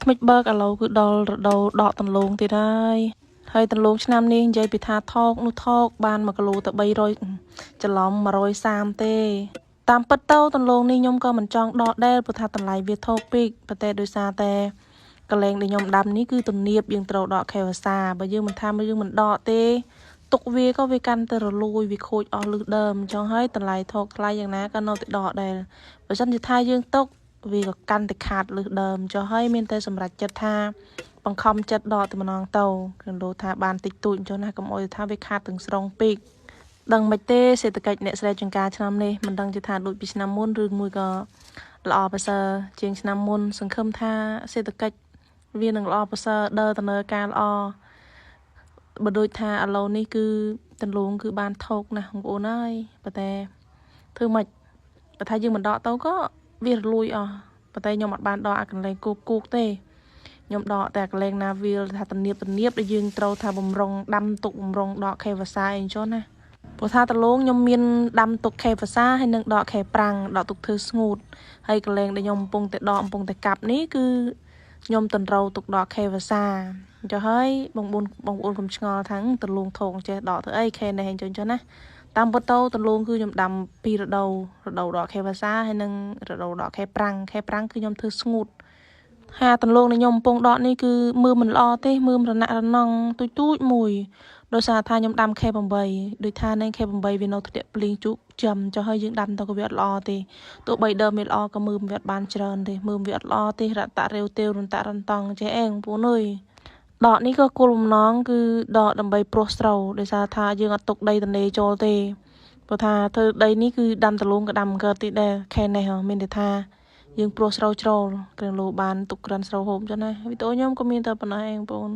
ថ្មិចបើកឥឡូវគឺដល់រដូវដកដន្លងទៀតហើយដន្លងឆ្នាំនេះនិយាយពីថាថោកនោះថោកបាន1គីឡូទៅ300ច្រឡំ130ទេតាមពិតទៅដន្លងនេះខ្ញុំក៏មិនចង់ដកដែរព្រោះថាតម្លៃវាថោកពេកប៉ុន្តែដោយសារតែកលែងដែលខ្ញុំដាំនេះគឺទំនាបយើងត្រូវដកខែវស្សាបើយើងមិនថាយើងមិនដកទេទុកវាក៏វាកាន់តែរលួយវាខូចអស់លឺដើមអញ្ចឹងហើយតម្លៃថោកថ្លៃយ៉ាងណាក៏នៅតែដកដែរបើមិនជាថាយើងទុកវាក៏កាន់តែខាតលឺដើមចុះហើយមានតែសម្រាប់ចិត្តថាបង្ខំចិត្តដកតែម្ដងទៅគឺលោថាបានតិចតួចអញ្ចឹងណាកុំអោយថាវាខាតទាំងស្រុងពេកដឹងមិនទេសេដ្ឋកិច្ចអ្នកស្រីចង្ការឆ្នាំនេះមិនដឹងជាថាដូចពីឆ្នាំមុនឬមួយក៏ល្អប្រសើរជាងឆ្នាំមុនសង្ឃឹមថាសេដ្ឋកិច្ចវានឹងល្អប្រសើរដើរទៅលើការល្អបើដូចថាឥឡូវនេះគឺដន្លងគឺបានថោកណាស់បងប្អូនអើយប៉ុន្តែធ្វើម៉េចបើថាយើងមិនដកទៅក៏វារលួយអស់ប៉ុន្តែខ្ញុំអត់បានដកអាកន្លែងគូកទេខ្ញុំដកតែកន្លែងណាវាថាទំនាបដែលយើងត្រូវថាបំរុងដាំទុកបំរុងដកខែវស្សាអីចឹងណាព្រោះថាដលងខ្ញុំមានដាំទុកខែវស្សាហើយនឹងដកខែប្រាំងដកទុកធ្វើស្ងួតហើយកន្លែងដែលខ្ញុំកំពុងតែដកកំពុងតែកាប់នេះគឺខ្ញុំតន្ត្រូវទុកដកខែវស្សាចុះហើយបងប្អូនកុំឆ្ងល់ថាដលងថោកចេះដកធ្វើអីខែនេះអញ្ចឹងណាតាមពិតទៅដលងគឺខ្ញុំដាំពីរដូវដកខែវស្សាហើយនឹងរដូវដកខែប្រាំងគឺខ្ញុំធ្វើស្ងួតហាដលងដែលខ្ញុំកំពុងដកនេះគឺមើលមិនល្អទេមើលរណាក់រណងទូចមួយដោយសារថាខ្ញុំដាំខែ8ដូចថានឹងខែ8វានៅធ្លាក់ភ្លៀងជក់ចំចុះហើយយើងដាំទៅក៏វាអត់ល្អទេទោះបីដើមវាល្អក៏មើលវាអត់បានច្រើនទេមើលវាអត់ល្អទេរតៈរាវទេវរន្តៈរន្តង់ចេះអេបងប្អូនអើយដកនេះក៏គោលបំណងគឺដកដើម្បីព្រោះស្រូវដោយសារថាយើងអត់ទុកដីទន្លេចូលទេព្រោះថាធ្វើដីនេះគឺដាំដលងក៏ដាំកើតទៀតដែរខែនេះមានតែថាយើងព្រោះស្រូវច្រូលគ្រឿងលោបានទុកក្រាន់ស្រូវហូបចឹងណាវីដេអូខ្ញុំក៏មានតែប៉ុណ្ណេះឯងបងប្អូន